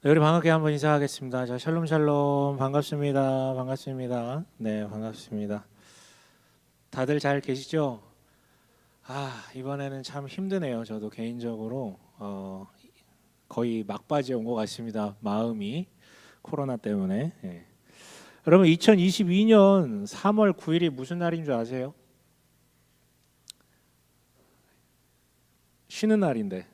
네, 우리 반갑게 한번 인사하겠습니다. 자, 샬롬 샬롬 반갑습니다. 반갑습니다. 네, 반갑습니다. 다들 잘 계시죠? 이번에는 참 힘드네요. 저도 개인적으로 거의 막바지에 온 것 같습니다. 마음이 코로나 때문에. 예. 여러분 2022년 3월 9일이 무슨 날인 줄 아세요? 쉬는 날인데.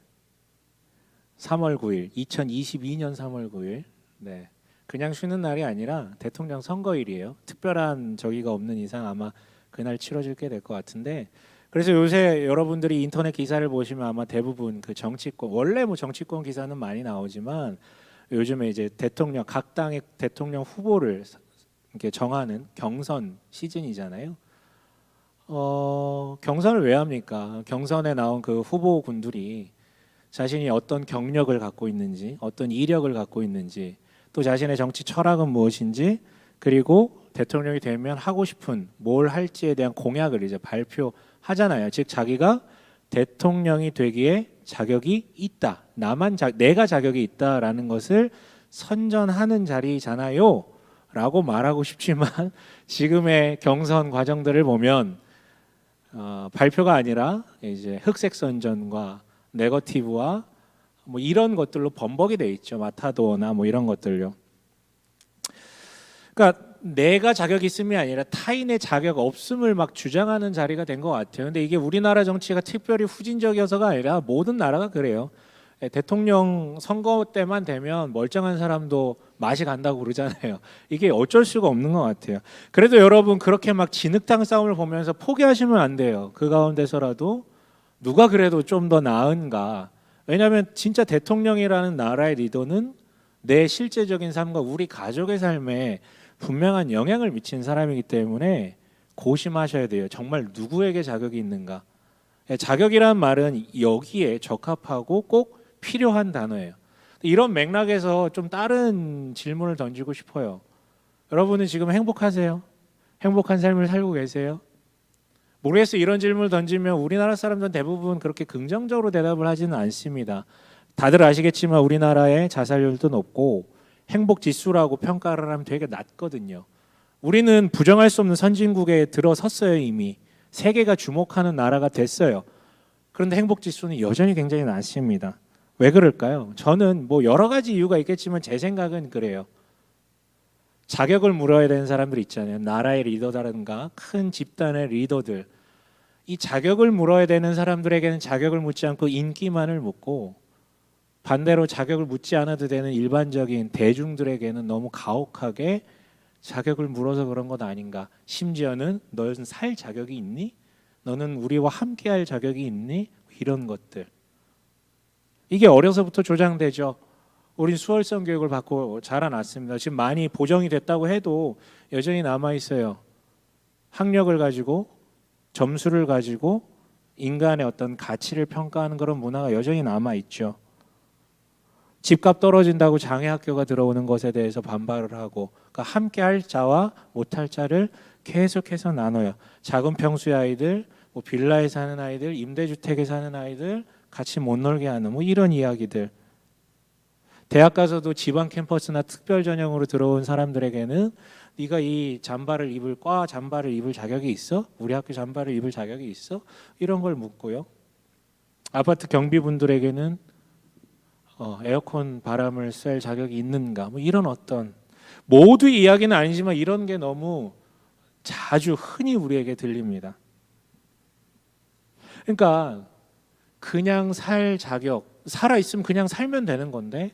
3월 9일, 2022년 3월 9일. 네. 그냥 쉬는 날이 아니라 대통령 선거일이에요. 특별한 저기가 없는 이상 아마 그날 치러지게 될 것 같은데, 그래서 요새 여러분들이 인터넷 기사를 보시면 아마 대부분 그 정치권, 원래 뭐 정치권 기사는 많이 나오지만 요즘에 이제 대통령, 각 당의 대통령 후보를 이렇게 정하는 경선 시즌이잖아요. 경선을 왜 합니까? 경선에 나온 그 후보군들이 자신이 어떤 경력을 갖고 있는지, 어떤 이력을 갖고 있는지, 또 자신의 정치 철학은 무엇인지, 그리고 대통령이 되면 하고 싶은 뭘 할지에 대한 공약을 이제 발표하잖아요. 즉 자기가 대통령이 되기에 자격이 있다. 내가 자격이 있다라는 것을 선전하는 자리잖아요. 라고 말하고 싶지만 지금의 경선 과정들을 보면 발표가 아니라 이제 흑색 선전과 네거티브와 뭐 이런 것들로 범벅이 돼 있죠. 마타도어나 뭐 이런 것들요. 그러니까 내가 자격이 있음이 아니라 타인의 자격 없음을 막 주장하는 자리가 된 것 같아요. 근데 이게 우리나라 정치가 특별히 후진적이어서가 아니라 모든 나라가 그래요. 대통령 선거 때만 되면 멀쩡한 사람도 맛이 간다고 그러잖아요. 이게 어쩔 수가 없는 것 같아요. 그래도 여러분 그렇게 막 진흙탕 싸움을 보면서 포기하시면 안 돼요. 그 가운데서라도 누가 그래도 좀 더 나은가. 왜냐하면 진짜 대통령이라는 나라의 리더는 내 실제적인 삶과 우리 가족의 삶에 분명한 영향을 미친 사람이기 때문에 고심하셔야 돼요. 정말 누구에게 자격이 있는가. 자격이란 말은 여기에 적합하고 꼭 필요한 단어예요. 이런 맥락에서 좀 다른 질문을 던지고 싶어요. 여러분은 지금 행복하세요? 행복한 삶을 살고 계세요? 모르겠어요. 이런 질문을 던지면 우리나라 사람들은 대부분 그렇게 긍정적으로 대답을 하지는 않습니다. 다들 아시겠지만 우리나라의 자살률도 높고 행복 지수라고 평가를 하면 되게 낮거든요. 우리는 부정할 수 없는 선진국에 들어섰어요. 이미 세계가 주목하는 나라가 됐어요. 그런데 행복 지수는 여전히 굉장히 낮습니다. 왜 그럴까요? 저는 뭐 여러 가지 이유가 있겠지만 제 생각은 그래요. 자격을 물어야 되는 사람들 있잖아요. 나라의 리더라든가 큰 집단의 리더들. 이 자격을 물어야 되는 사람들에게는 자격을 묻지 않고 인기만을 묻고, 반대로 자격을 묻지 않아도 되는 일반적인 대중들에게는 너무 가혹하게 자격을 물어서 그런 것 아닌가. 심지어는 너는 살 자격이 있니? 너는 우리와 함께할 자격이 있니? 이런 것들. 이게 어려서부터 조장되죠. 우린 수월성 교육을 받고 자라났습니다. 지금 많이 보정이 됐다고 해도 여전히 남아 있어요. 학력을 가지고, 점수를 가지고 인간의 어떤 가치를 평가하는 그런 문화가 여전히 남아 있죠. 집값 떨어진다고 장애학교가 들어오는 것에 대해서 반발을 하고, 그러니까 함께할 자와 못할 자를 계속해서 나눠요. 작은 평수의 아이들, 뭐 빌라에 사는 아이들, 임대주택에 사는 아이들, 같이 못 놀게 하는 뭐 이런 이야기들. 대학 가서도 지방 캠퍼스나 특별 전형으로 들어온 사람들에게는 네가 이 잠바를 입을 과 잠바를 입을 자격이 있어? 우리 학교 잠바를 입을 자격이 있어? 이런 걸 묻고요. 아파트 경비분들에게는 에어컨 바람을 쐴 자격이 있는가? 뭐 이런 어떤 모두 이야기는 아니지만 이런 게 너무 자주 흔히 우리에게 들립니다. 그러니까 그냥 살 자격, 살아 있으면 그냥 살면 되는 건데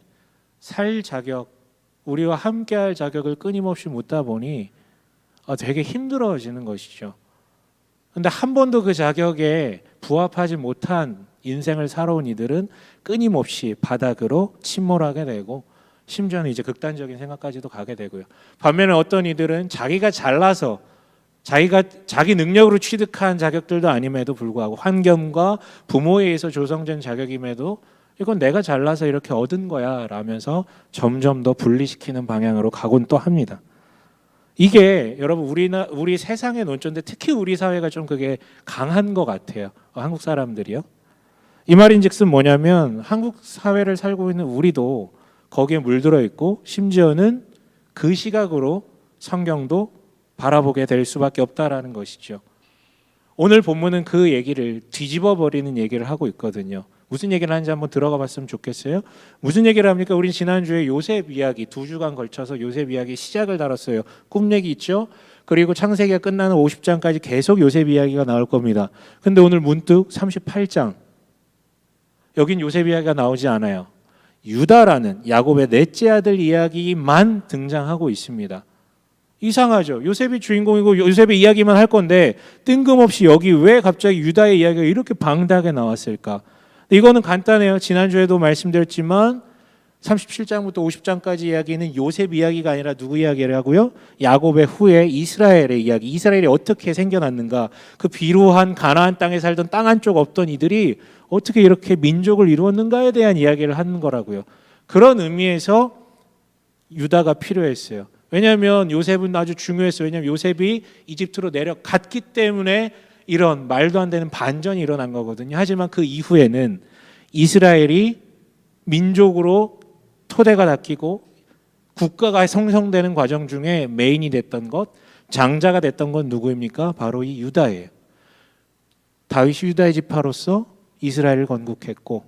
살 자격, 우리와 함께할 자격을 끊임없이 묻다 보니 되게 힘들어지는 것이죠. 그런데 한 번도 그 자격에 부합하지 못한 인생을 살아온 이들은 끊임없이 바닥으로 침몰하게 되고, 심지어는 이제 극단적인 생각까지도 가게 되고요. 반면에 어떤 이들은 자기가 잘나서 자기 능력으로 취득한 자격들도 아님에도 불구하고 환경과 부모에 의해서 조성된 자격임에도 이건 내가 잘나서 이렇게 얻은 거야 라면서 점점 더 분리시키는 방향으로 가곤 또 합니다. 이게 여러분 우리 세상의 논조인데 특히 우리 사회가 좀 그게 강한 것 같아요. 한국 사람들이요. 이 말인즉슨 뭐냐면 한국 사회를 살고 있는 우리도 거기에 물들어 있고 심지어는 그 시각으로 성경도 바라보게 될 수밖에 없다라는 것이죠. 오늘 본문은 그 얘기를 뒤집어 버리는 얘기를 하고 있거든요. 무슨 얘기를 하는지 한번 들어가 봤으면 좋겠어요. 무슨 얘기를 합니까? 우린 지난주에 요셉 이야기 2주간 걸쳐서 요셉 이야기 시작을 다뤘어요. 꿈 얘기 있죠? 그리고 창세기가 끝나는 50장까지 계속 요셉 이야기가 나올 겁니다. 근데 오늘 문득 38장 여긴 요셉 이야기가 나오지 않아요. 유다라는 야곱의 넷째 아들 이야기만 등장하고 있습니다. 이상하죠. 요셉이 주인공이고 요셉의 이야기만 할 건데 뜬금없이 여기 왜 갑자기 유다의 이야기가 이렇게 방대하게 나왔을까? 이거는 간단해요. 지난주에도 말씀드렸지만 37장부터 50장까지 이야기는 요셉 이야기가 아니라 누구 이야기를 하고요? 야곱의 후에 이스라엘의 이야기. 이스라엘이 어떻게 생겨났는가? 그 비루한 가나안 땅에 살던 땅 한쪽 없던 이들이 어떻게 이렇게 민족을 이루었는가에 대한 이야기를 하는 거라고요. 그런 의미에서 유다가 필요했어요. 왜냐하면 요셉은 아주 중요했어요. 왜냐하면 요셉이 이집트로 내려갔기 때문에 이런 말도 안 되는 반전이 일어난 거거든요. 하지만 그 이후에는 이스라엘이 민족으로 토대가 닦이고 국가가 형성되는 과정 중에 메인이 됐던 것, 장자가 됐던 건 누구입니까? 바로 이 유다예요. 다윗이 유다의 지파로서 이스라엘을 건국했고,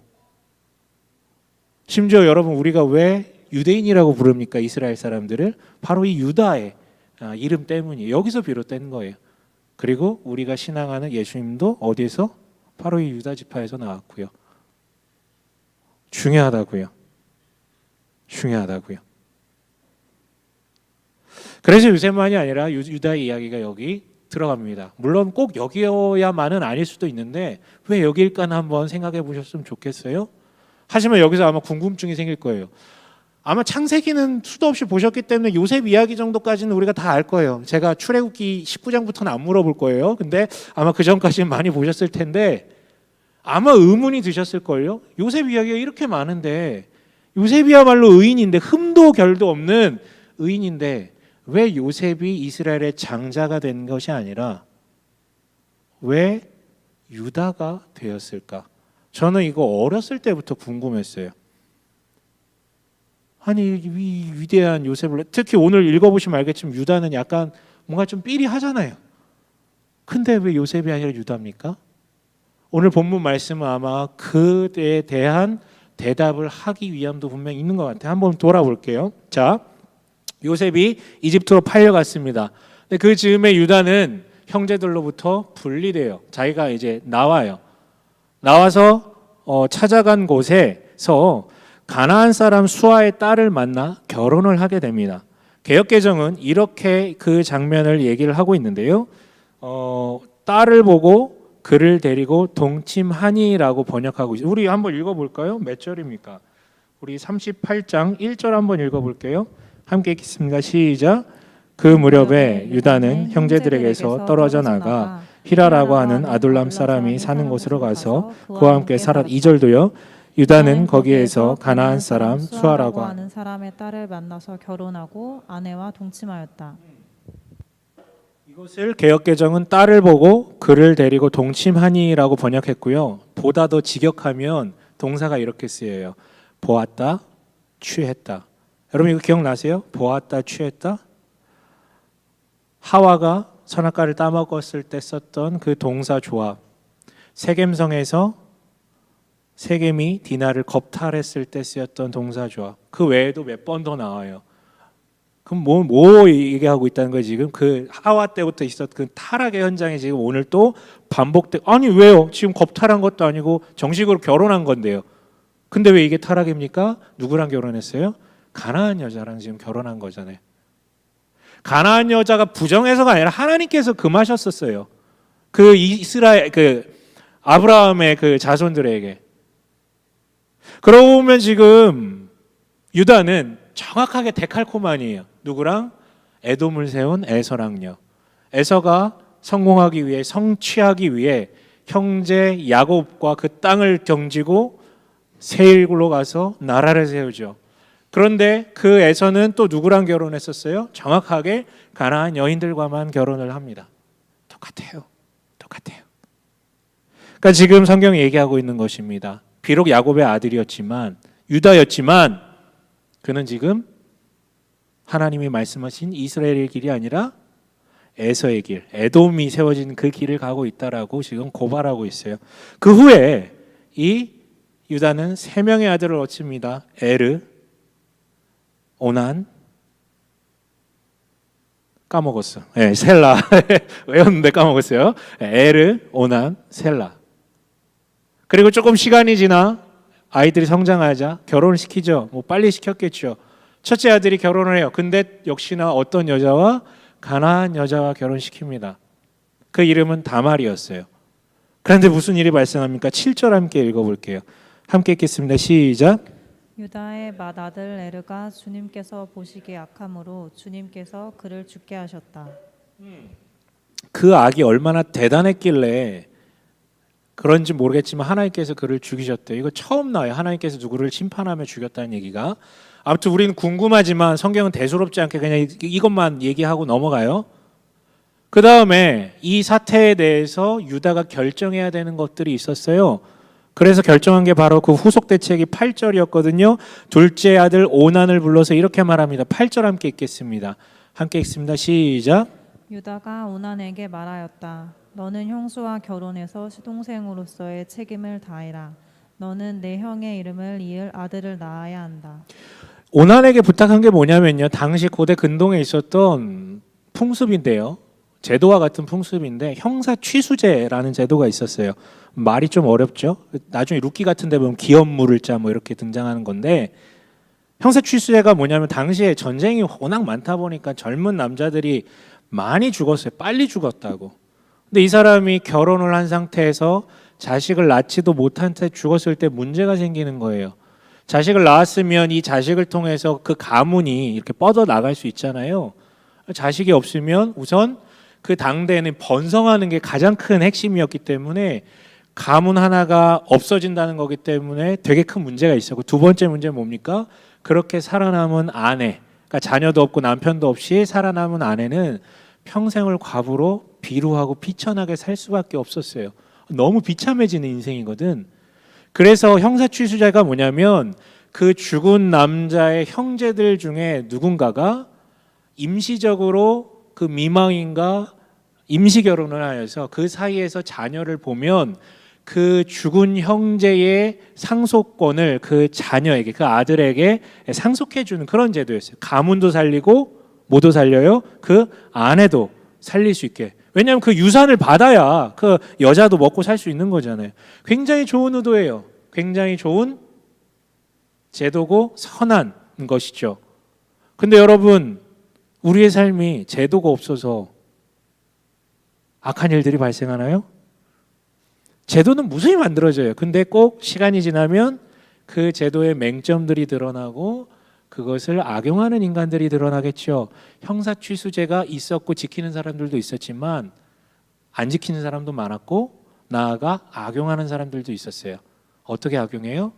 심지어 여러분 우리가 왜 유대인이라고 부릅니까? 이스라엘 사람들을 바로 이 유다의 이름 때문이에요. 여기서 비롯된 거예요. 그리고 우리가 신앙하는 예수님도 어디에서? 바로 이 유다 지파에서 나왔고요. 중요하다고요. 그래서 요셉만이 아니라 유다의 이야기가 여기 들어갑니다. 물론 꼭 여기여야만은 아닐 수도 있는데 왜 여기일까는 한번 생각해 보셨으면 좋겠어요. 하지만 여기서 아마 궁금증이 생길 거예요. 아마 창세기는 수도 없이 보셨기 때문에 요셉 이야기 정도까지는 우리가 다 알 거예요. 제가 출애굽기 19장부터는 안 물어볼 거예요. 근데 아마 그 전까지는 많이 보셨을 텐데 아마 의문이 드셨을걸요. 요셉 이야기가 이렇게 많은데 요셉이야말로 의인인데 흠도 결도 없는 의인인데 왜 요셉이 이스라엘의 장자가 된 것이 아니라 왜 유다가 되었을까? 저는 이거 어렸을 때부터 궁금했어요. 아니 이 위대한 요셉을 특히 오늘 읽어보시면 알겠지만 유다는 약간 뭔가 좀 삐리하잖아요. 근데 왜 요셉이 아니라 유다입니까? 오늘 본문 말씀은 아마 그에 대한 대답을 하기 위함도 분명히 있는 것 같아요. 한번 돌아볼게요. 자, 요셉이 이집트로 팔려갔습니다. 근데 그 즈음에 유다는 형제들로부터 분리돼요. 자기가 이제 나와요. 나와서 찾아간 곳에서 가나안 사람 수아의 딸을 만나 결혼을 하게 됩니다. 개역개정은 이렇게 그 장면을 얘기를 하고 있는데요. 딸을 보고 그를 데리고 동침하니라고 번역하고 있어요. 우리 한번 읽어볼까요? 몇 절입니까? 우리 38장 1절 한번 읽어볼게요. 함께 읽겠습니다. 시작. 그 무렵에 유다는 형제들에게서 떨어져 나가 히라라고 하는 아둘람 사람이 사는 곳으로 가서 그와 함께 살았. 2절도요. 유다는 거기에서 가나안 사람 수아라고 하는 사람의 딸을 만나서 결혼하고 아내와 동침하였다. 이것을 개역개정은 딸을 보고 그를 데리고 동침하니라고 번역했고요. 보다 더 직역하면 동사가 이렇게 쓰여요. 보았다, 취했다. 여러분 이거 기억나세요? 보았다, 취했다. 하와가 선악과를 따먹었을 때 썼던 그 동사 조합. 세겜성에서 세겜이 디나를 겁탈했을 때 쓰였던 동사 조합. 그 외에도 몇 번 더 나와요. 그럼 뭐 얘기하고 있다는 거예요 지금? 그 하와 때부터 있었던 그 타락의 현장이 지금 오늘 또 반복돼. 아니 왜요? 지금 겁탈한 것도 아니고 정식으로 결혼한 건데요. 근데 왜 이게 타락입니까? 누구랑 결혼했어요? 가나안 여자랑 지금 결혼한 거잖아요. 가나안 여자가 부정해서가 아니라 하나님께서 금하셨었어요. 그 이스라엘 그 아브라함의 그 자손들에게. 그러고 보면 지금 유다는 정확하게 데칼코마니에요. 누구랑? 에돔을 세운 에서랑요. 에서가 성공하기 위해 성취하기 위해 형제 야곱과 그 땅을 경지고 세일로 가서 나라를 세우죠. 그런데 그 에서는 또 누구랑 결혼했었어요? 정확하게 가나안 여인들과만 결혼을 합니다. 똑같아요. 그러니까 지금 성경이 얘기하고 있는 것입니다. 비록 야곱의 아들이었지만 유다였지만 그는 지금 하나님이 말씀하신 이스라엘의 길이 아니라 에서의 길, 에돔이 세워진 그 길을 가고 있다라고 지금 고발하고 있어요. 그 후에 이 유다는 세 명의 아들을 얻습니다. 에르, 오난, 까먹었어. 네, 셀라. 외웠는데 까먹었어요. 에르, 오난, 셀라. 그리고 조금 시간이 지나 아이들이 성장하자 결혼을 시키죠. 뭐 빨리 시켰겠죠. 첫째 아들이 결혼을 해요. 근데 역시나 어떤 여자와 가나안 여자와 결혼시킵니다. 그 이름은 다말이었어요. 그런데 무슨 일이 발생합니까? 7절 함께 읽어볼게요. 함께 읽겠습니다. 시작. 유다의 맏아들 에르가 주님께서 보시기에 악함으로 주님께서 그를 죽게 하셨다. 그 악이 얼마나 대단했길래 그런지 모르겠지만 하나님께서 그를 죽이셨대요. 이거 처음 나와요. 하나님께서 누구를 심판하며 죽였다는 얘기가. 아무튼 우리는 궁금하지만 성경은 대수롭지 않게 그냥 이것만 얘기하고 넘어가요. 그 다음에 이 사태에 대해서 유다가 결정해야 되는 것들이 있었어요. 그래서 결정한 게 바로 그 후속 대책이 8절이었거든요. 둘째 아들 오난을 불러서 이렇게 말합니다. 8절 함께 읽겠습니다. 함께 읽습니다. 시작. 유다가 오난에게 말하였다. 너는 형수와 결혼해서 시동생으로서의 책임을 다해라. 너는 내 형의 이름을 이을 아들을 낳아야 한다. 오난에게 부탁한 게 뭐냐면요. 당시 고대 근동에 있었던 풍습인데요. 제도와 같은 풍습인데 형사 취수제라는 제도가 있었어요. 말이 좀 어렵죠. 나중에 룻기 같은 데 보면 기업물을자 뭐 이렇게 등장하는 건데 형사 취수제가 뭐냐면 당시에 전쟁이 워낙 많다 보니까 젊은 남자들이 많이 죽었어요. 빨리 죽었다고. 근데 이 사람이 결혼을 한 상태에서 자식을 낳지도 못한 채 죽었을 때 문제가 생기는 거예요. 자식을 낳았으면 이 자식을 통해서 그 가문이 이렇게 뻗어 나갈 수 있잖아요. 자식이 없으면 우선 그 당대에는 번성하는 게 가장 큰 핵심이었기 때문에 가문 하나가 없어진다는 거기 때문에 되게 큰 문제가 있었고, 두 번째 문제는 뭡니까? 그렇게 살아남은 아내, 그러니까 자녀도 없고 남편도 없이 살아남은 아내는 평생을 과부로 비루하고 비천하게 살 수밖에 없었어요. 너무 비참해지는 인생이거든. 그래서 형사취수자가 뭐냐면 그 죽은 남자의 형제들 중에 누군가가 임시적으로 그 미망인과 임시 결혼을 하여서 그 사이에서 자녀를 보면 그 죽은 형제의 상속권을 그 자녀에게, 그 아들에게 상속해 주는 그런 제도였어요. 가문도 살리고 뭐도 살려요? 그 아내도 살릴 수 있게. 왜냐하면 그 유산을 받아야 그 여자도 먹고 살 수 있는 거잖아요. 굉장히 좋은 의도예요. 굉장히 좋은 제도고 선한 것이죠. 근데 여러분, 우리의 삶이 제도가 없어서 악한 일들이 발생하나요? 제도는 무수히 만들어져요. 근데 꼭 시간이 지나면 그 제도의 맹점들이 드러나고 그것을 악용하는 인간들이 드러나겠죠. 형사취수제가 있었고 지키는 사람들도 있었지만 안 지키는 사람도 많았고 나아가 악용하는 사람들도 있었어요. 어떻게 악용해요?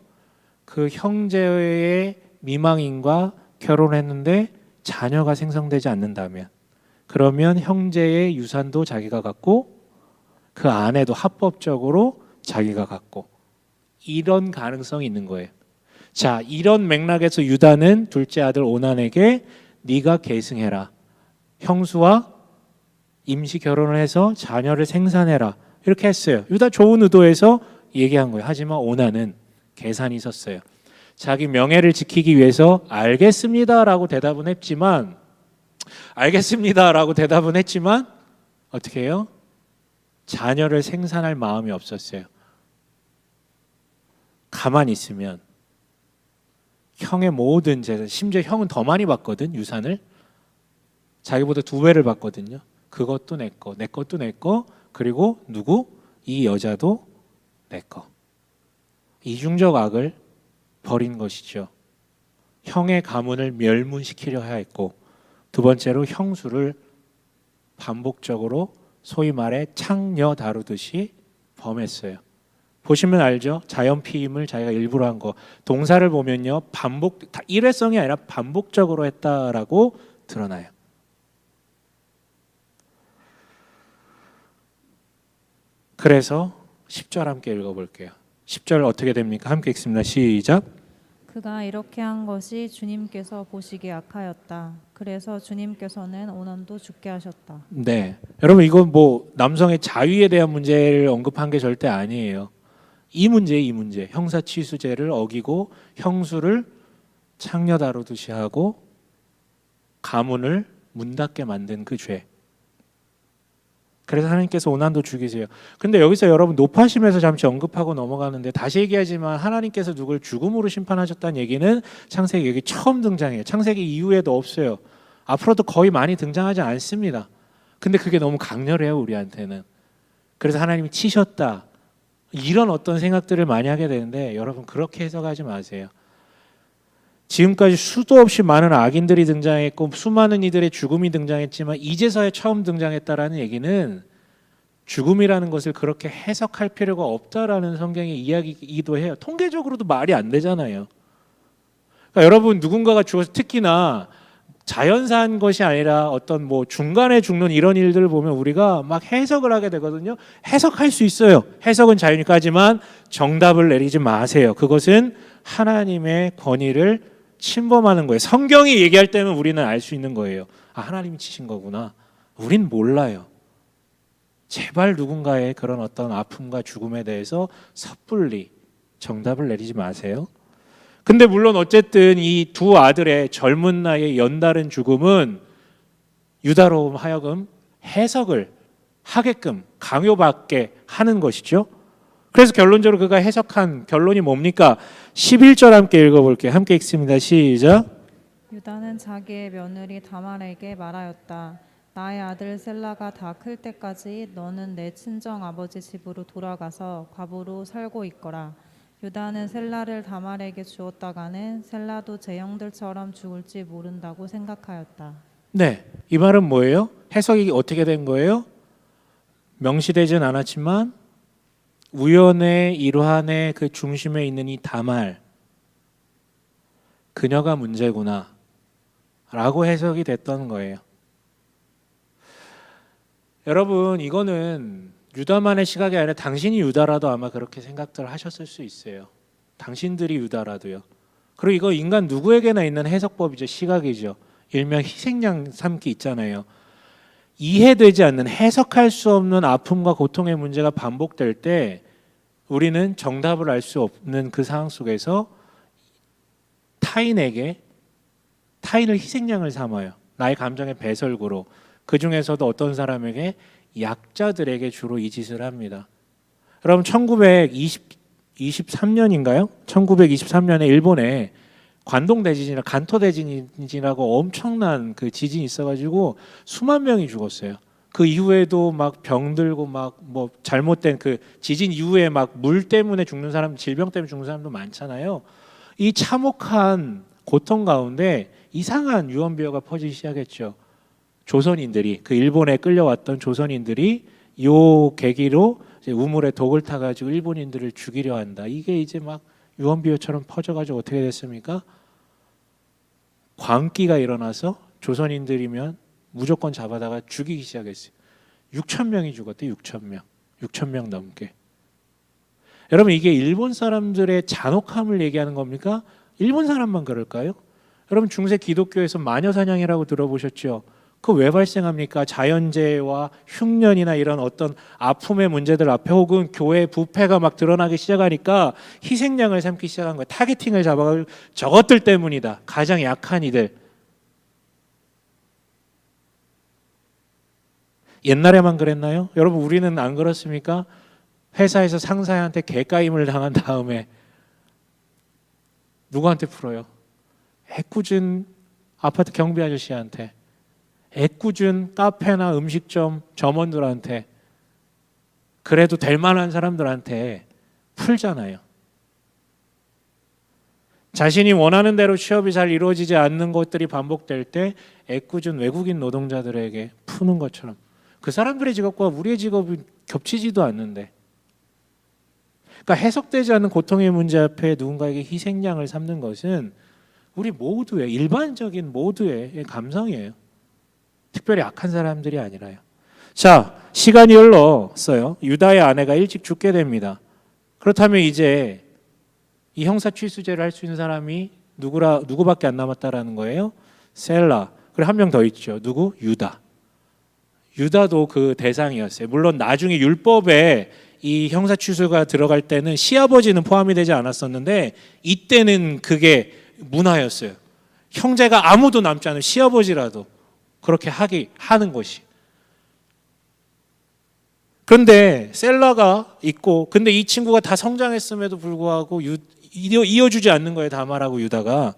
그 형제의 미망인과 결혼했는데 자녀가 생성되지 않는다면, 그러면 형제의 유산도 자기가 갖고 그 아내도 합법적으로 자기가 갖고, 이런 가능성이 있는 거예요. 자, 이런 맥락에서 유다는 둘째 아들 오난에게 네가 계승해라, 형수와 임시 결혼을 해서 자녀를 생산해라, 이렇게 했어요. 유다 좋은 의도에서 얘기한 거예요. 하지만 오난은 계산이 있었어요. 자기 명예를 지키기 위해서 알겠습니다라고 대답은 했지만 어떻게 해요? 자녀를 생산할 마음이 없었어요. 가만히 있으면 형의 모든 재산, 심지어 형은 더 많이 받거든, 유산을. 자기보다 2배를 받거든요. 그것도 내 거, 내 것도 내 거, 그리고 누구? 이 여자도 내 거. 이중적 악을 벌인 것이죠. 형의 가문을 멸문시키려 했고, 두 번째로 형수를 반복적으로 소위 말해 창녀 다루듯이 범했어요. 보시면 알죠? 자연 피임을 자기가 일부러 한 거. 동사를 보면요, 반복, 일회성이 아니라 반복적으로 했다라고 드러나요. 그래서 10절 함께 읽어볼게요. 10절 어떻게 됩니까? 함께 읽습니다. 시작. 그가 이렇게 한 것이 주님께서 보시기에 악하였다. 그래서 주님께서는 오난도 죽게 하셨다. 네, 여러분 이건 뭐 남성의 자유에 대한 문제를 언급한 게 절대 아니에요. 이 문제, 형사취수제를 어기고 형수를 창녀 다루듯이 하고 가문을 문 닫게 만든 그 죄. 그래서 하나님께서 오난도 죽이세요. 근데 여기서 여러분 높아심에서 잠시 언급하고 넘어가는데 다시 얘기하지만 하나님께서 누굴 죽음으로 심판하셨다는 얘기는 창세기 여기 처음 등장해요. 창세기 이후에도 없어요. 앞으로도 거의 많이 등장하지 않습니다. 근데 그게 너무 강렬해요, 우리한테는. 그래서 하나님이 치셨다. 이런 어떤 생각들을 많이 하게 되는데 여러분 그렇게 해석하지 마세요. 지금까지 수도 없이 많은 악인들이 등장했고 수많은 이들의 죽음이 등장했지만 이제서야 처음 등장했다라는 얘기는 죽음이라는 것을 그렇게 해석할 필요가 없다라는 성경의 이야기이기도 해요. 통계적으로도 말이 안 되잖아요. 그러니까 여러분 누군가가 죽어서 특히나 자연사한 것이 아니라 어떤 뭐 중간에 죽는 이런 일들을 보면 우리가 막 해석을 하게 되거든요. 해석할 수 있어요. 해석은 자유니까지만 정답을 내리지 마세요. 그것은 하나님의 권위를 침범하는 거예요. 성경이 얘기할 때는 우리는 알 수 있는 거예요. 아, 하나님이 치신 거구나. 우린 몰라요. 제발 누군가의 그런 어떤 아픔과 죽음에 대해서 섣불리 정답을 내리지 마세요. 근데 물론 어쨌든 이 두 아들의 젊은 나이에 연달은 죽음은 유다로 하여금 해석을 하게끔 강요받게 하는 것이죠. 그래서 결론적으로 그가 해석한 결론이 뭡니까? 11절 함께 읽어볼게요. 함께 읽습니다. 시작. 유다는 자기의 며느리 다말에게 말하였다. 나의 아들 셀라가 다 클 때까지 너는 내 친정 아버지 집으로 돌아가서 과부로 살고 있거라. 유다는 셀라를 다말에게 주었다가는 셀라도 제 형들처럼 죽을지 모른다고 생각하였다. 네, 이 말은 뭐예요? 해석이 어떻게 된 거예요? 명시되진 않았지만 우연의 일환의 그 중심에 있는 이 다말, 그녀가 문제구나 라고 해석이 됐던 거예요. 여러분 이거는 유다만의 시각이 아니라 당신이 유다라도 아마 그렇게 생각들 하셨을 수 있어요. 당신들이 유다라도요. 그리고 이거 인간 누구에게나 있는 해석법이죠. 시각이죠. 일명 희생양 삼기 있잖아요. 이해되지 않는, 해석할 수 없는 아픔과 고통의 문제가 반복될 때 우리는 정답을 알 수 없는 그 상황 속에서 타인을 희생양을 삼아요. 나의 감정의 배설구로. 그 중에서도 어떤 사람에게 약자들에게 주로 이 짓을 합니다. 여러분 1923년인가요? 1923년에 일본에 관동 대지진이나 간토 대지진이라고 엄청난 그 지진이 있어가지고 수만 명이 죽었어요. 그 이후에도 막 병들고 막 뭐 잘못된 그 지진 이후에 막 물 때문에 죽는 사람, 질병 때문에 죽는 사람도 많잖아요. 이 참혹한 고통 가운데 이상한 유언비어가 퍼지기 시작했죠. 조선인들이, 그 일본에 끌려왔던 조선인들이 요 계기로 이제 우물에 독을 타가지고 일본인들을 죽이려 한다. 이게 이제 막 유언비어처럼 퍼져가지고 어떻게 됐습니까? 광기가 일어나서 조선인들이면 무조건 잡아다가 죽이기 시작했어요. 6천 명이 죽었대. 6천 명 넘게. 여러분 이게 일본 사람들의 잔혹함을 얘기하는 겁니까? 일본 사람만 그럴까요? 여러분 중세 기독교에서 마녀사냥이라고 들어보셨죠? 그 왜 발생합니까? 자연재해와 흉년이나 이런 어떤 아픔의 문제들 앞에 혹은 교회 부패가 막 드러나기 시작하니까 희생양을 삼기 시작한 거예요. 타겟팅을 잡아가지고 저것들 때문이다. 가장 약한 이들. 옛날에만 그랬나요? 여러분 우리는 안 그렇습니까? 회사에서 상사한테 개까임을 당한 다음에 누구한테 풀어요? 애꿎은 아파트 경비 아저씨한테, 애꿎은 카페나 음식점 점원들한테, 그래도 될 만한 사람들한테 풀잖아요. 자신이 원하는 대로 취업이 잘 이루어지지 않는 것들이 반복될 때 애꿎은 외국인 노동자들에게 푸는 것처럼, 그 사람들의 직업과 우리의 직업이 겹치지도 않는데, 그러니까 해석되지 않는 고통의 문제 앞에 누군가에게 희생양을 삼는 것은 우리 모두의, 일반적인 모두의 감성이에요. 특별히 악한 사람들이 아니라요. 자, 시간이 흘렀어요. 유다의 아내가 일찍 죽게 됩니다. 그렇다면 이제 이 형사 취수제를 할 수 있는 사람이 누구밖에 안 남았다라는 거예요? 셀라. 그리고 한 명 더 있죠. 누구? 유다. 유다도 그 대상이었어요. 물론 나중에 율법에 이 형사 취수가 들어갈 때는 시아버지는 포함이 되지 않았었는데 이때는 그게 문화였어요. 형제가 아무도 남지 않은 시아버지라도 그렇게 하는 것이. 그런데 셀라가 있고, 근데 이 친구가 다 성장했음에도 불구하고 이어주지 않는 거예요. 다말하고 유다가.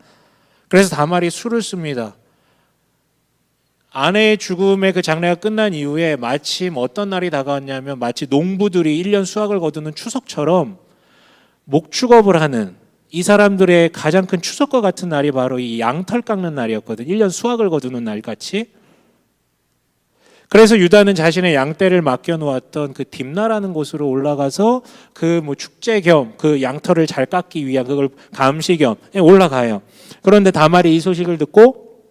그래서 다말이 술을 씁니다. 아내의 죽음의 그 장례가 끝난 이후에 마침 어떤 날이 다가왔냐면 마치 농부들이 1년 수확을 거두는 추석처럼 목축업을 하는 이 사람들의 가장 큰 추석과 같은 날이 바로 이 양털 깎는 날이었거든. 1년 수확을 거두는 날 같이. 그래서 유다는 자신의 양떼를 맡겨 놓았던 그 딥나라는 곳으로 올라가서 그 뭐 축제 겸 그 양털을 잘 깎기 위한 그걸 감시 겸 올라가요. 그런데 다말이 이 소식을 듣고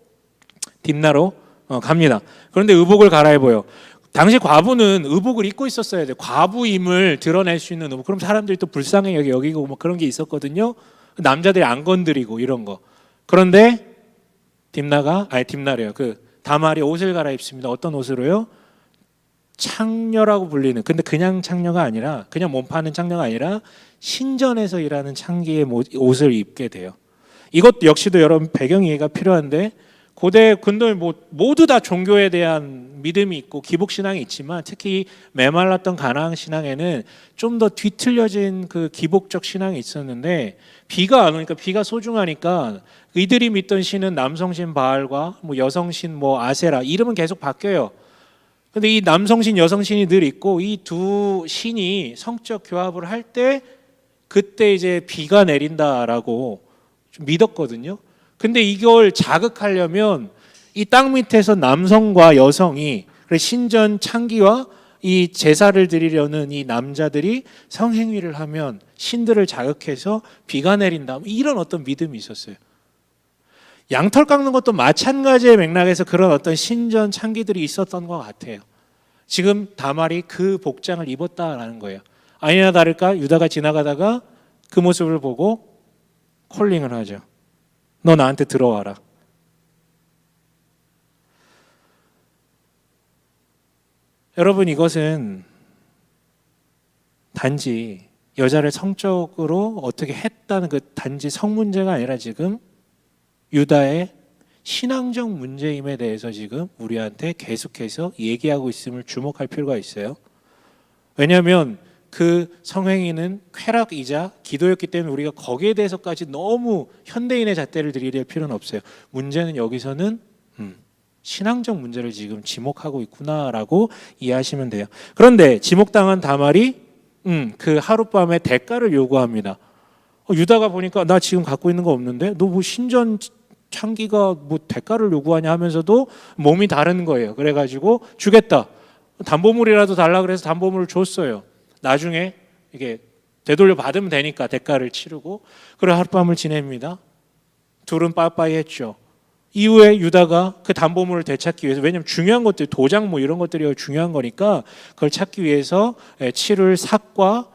딥나로 갑니다. 그런데 의복을 갈아입어요. 당시 과부는 의복을 입고 있었어야 돼요. 과부임을 드러낼 수 있는 의복. 그럼 사람들이 또 불쌍해 여기고 뭐 그런 게 있었거든요. 남자들이 안 건드리고 이런 거. 그런데 딥나래요. 그 다말이 옷을 갈아입습니다. 어떤 옷으로요? 창녀라고 불리는. 근데 그냥 창녀가 아니라 그냥 몸 파는 창녀가 아니라 신전에서 일하는 창기의 옷을 입게 돼요. 이것 역시도 여러분 배경 이해가 필요한데 고대 근데 모두 다 종교에 대한 믿음이 있고 기복 신앙이 있지만 특히 메말랐던 가나안 신앙에는 좀 더 뒤틀려진 그 기복적 신앙이 있었는데 비가 안 오니까 비가 소중하니까 이들이 믿던 신은 남성신 바알과 뭐 여성신 뭐 아세라 이름은 계속 바뀌어요. 근데 이 남성신 여성신이 늘 있고 이 두 신이 성적 교합을 할 때 그때 이제 비가 내린다라고 좀 믿었거든요. 근데 이걸 자극하려면 이 땅 밑에서 남성과 여성이 신전 창기와 이 제사를 드리려는 이 남자들이 성행위를 하면 신들을 자극해서 비가 내린다. 이런 어떤 믿음이 있었어요. 양털 깎는 것도 마찬가지의 맥락에서 그런 어떤 신전 창기들이 있었던 것 같아요. 지금 다말이 그 복장을 입었다라는 거예요. 아니나 다를까 유다가 지나가다가 그 모습을 보고 콜링을 하죠. 너 나한테 들어와라. 여러분 이것은 단지 여자를 성적으로 어떻게 했다는 그 단지 성 문제가 아니라 지금 유다의 신앙적 문제임에 대해서 지금 우리한테 계속해서 얘기하고 있음을 주목할 필요가 있어요. 왜냐하면 그 성행위는 쾌락이자 기도였기 때문에 우리가 거기에 대해서까지 너무 현대인의 잣대를 들이댈 필요는 없어요. 문제는 여기서는 신앙적 문제를 지금 지목하고 있구나라고 이해하시면 돼요. 그런데 지목당한 다말이 그 하룻밤에 대가를 요구합니다. 유다가 보니까 나 지금 갖고 있는 거 없는데 너 뭐 신전 창기가 뭐 대가를 요구하냐 하면서도 몸이 다른 거예요. 그래가지고 주겠다. 담보물이라도 달라 그래서 담보물을 줬어요. 나중에 이게 되돌려 받으면 되니까 대가를 치르고 그래 하룻밤을 지냅니다. 둘은 빠빠이 했죠. 이후에 유다가 그 담보물을 되찾기 위해서 왜냐하면 중요한 것들 도장 뭐 이런 것들이 중요한 거니까 그걸 찾기 위해서 치를 삭과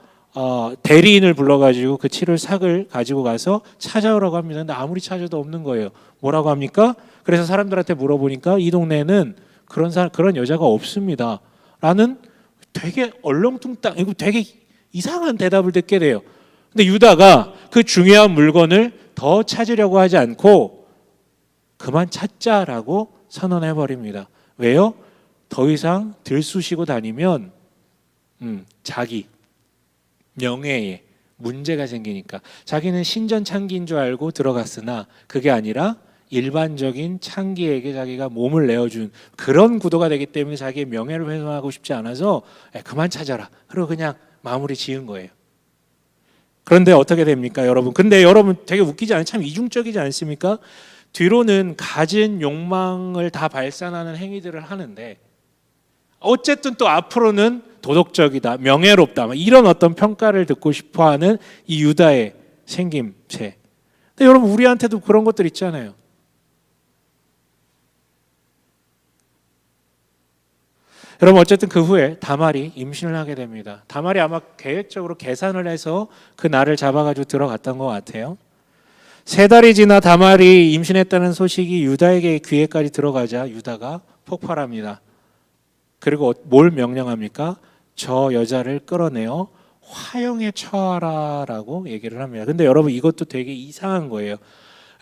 대리인을 불러가지고 그 치를 삭을 가지고 가서 찾아오라고 합니다. 근데 아무리 찾아도 없는 거예요. 뭐라고 합니까? 그래서 사람들한테 물어보니까 이 동네에는 그런 여자가 없습니다. 라는 되게 얼렁뚱땅 이거 되게 이상한 대답을 듣게 돼요. 근데 유다가 그 중요한 물건을 더 찾으려고 하지 않고 그만 찾자라고 선언해 버립니다. 왜요? 더 이상 들쑤시고 다니면 자기 명예에 문제가 생기니까. 자기는 신전 창기인 줄 알고 들어갔으나 그게 아니라 일반적인 창기에게 자기가 몸을 내어준 그런 구도가 되기 때문에 자기의 명예를 훼손하고 싶지 않아서 그만 찾아라. 그리고 그냥 마무리 지은 거예요. 그런데 어떻게 됩니까, 여러분? 근데 여러분 되게 웃기지 않아요? 참 이중적이지 않습니까? 뒤로는 가진 욕망을 다 발산하는 행위들을 하는데 어쨌든 또 앞으로는 도덕적이다, 명예롭다 이런 어떤 평가를 듣고 싶어하는 이 유다의 생김새. 근데 여러분 우리한테도 그런 것들 있잖아요. 여러분 어쨌든 그 후에 다말이 임신을 하게 됩니다. 다말이 아마 계획적으로 계산을 해서 그 날을 잡아가지고 들어갔던 것 같아요. 3달이 지나 다말이 임신했다는 소식이 유다에게 귀에까지 들어가자 유다가 폭발합니다. 그리고 뭘 명령합니까? 저 여자를 끌어내어 화형에 처하라라고 얘기를 합니다. 근데 여러분 이것도 되게 이상한 거예요.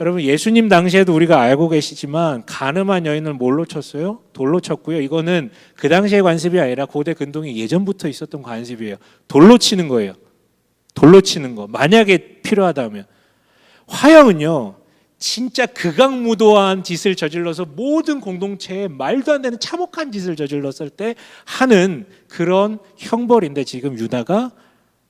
여러분 예수님 당시에도 우리가 알고 계시지만 가늠한 여인을 뭘로 쳤어요? 돌로 쳤고요. 이거는 그 당시의 관습이 아니라 고대 근동에 예전부터 있었던 관습이에요. 돌로 치는 거예요. 돌로 치는 거. 만약에 필요하다면. 화형은요. 진짜 극악무도한 짓을 저질러서 모든 공동체에 말도 안 되는 참혹한 짓을 저질렀을 때 하는 그런 형벌인데 지금 유다가